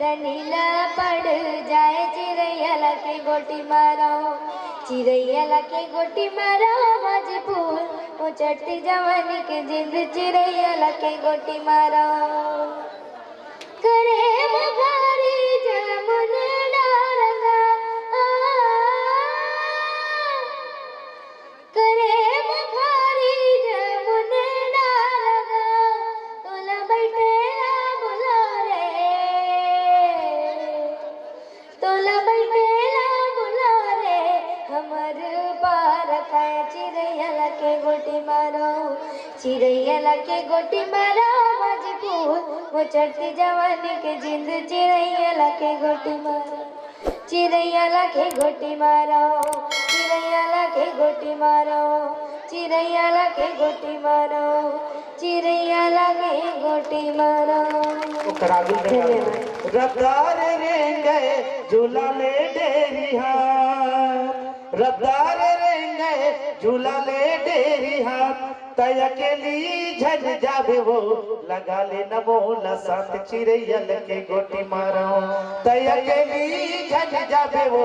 दनीला पड़ जाए चिड़ैया के गोटी मारो, चिड़ैया के गोटी मारो मजबूर वो चढ़ती जवानी के जिंद चिड़ैया के गोटी मारो। करे मुखारी जमुन डारगा, करे मुखारी जमुन डारगा, तोला बैठेला बुला रे, तोला बैठेला बुला रे, हमर पार खाए चिड़ैया के गोटी मारो, चिड़ैया के गोटी मारो मजबूर वो चढ़ती जवानी के जिंद चिड़ैया के गोटी मारो, चिड़ैया के गोटी मारो, चिड़ैया के गोटी मारो, चिड़ैया के गोटी मारो, चिड़ैया के गोटी मारो। रफ्तार रेंगे झूला ले डेरिया, रफ्तार रेंगे झूला ले डेरिया, तय अकेली झन जाबे वो लगा ले नमोला साथ चिड़ैया के गोटी मारो, तय अकेली झन जाबे वो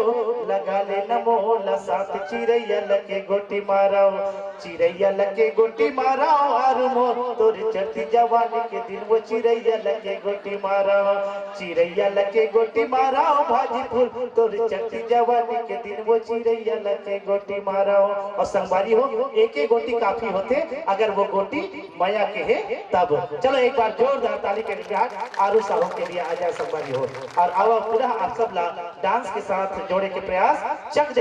लगा ले नमोला साथ चिड़ैया के गोटी मारो, चिड़ैया के गोटी मारो और मोर तोर चढ़ती जवानी के दिन वो चिड़ैया के गोटी मारो, चिड़ैया के गोटी मारो भाजी फूल तोर चढ़ती जवानी के दिन वो चिड़ैया के गोटी मारो। और संगवारी हो एक ही गोटी काफी होते अगर वो गोटी माया के है तब। चलो एक बार जोरदार ताली के साथ आरू साहब के लिए आ जाए संगवारी हो, और अब पूरा आप सब डांस के साथ जोड़े के प्रयास चक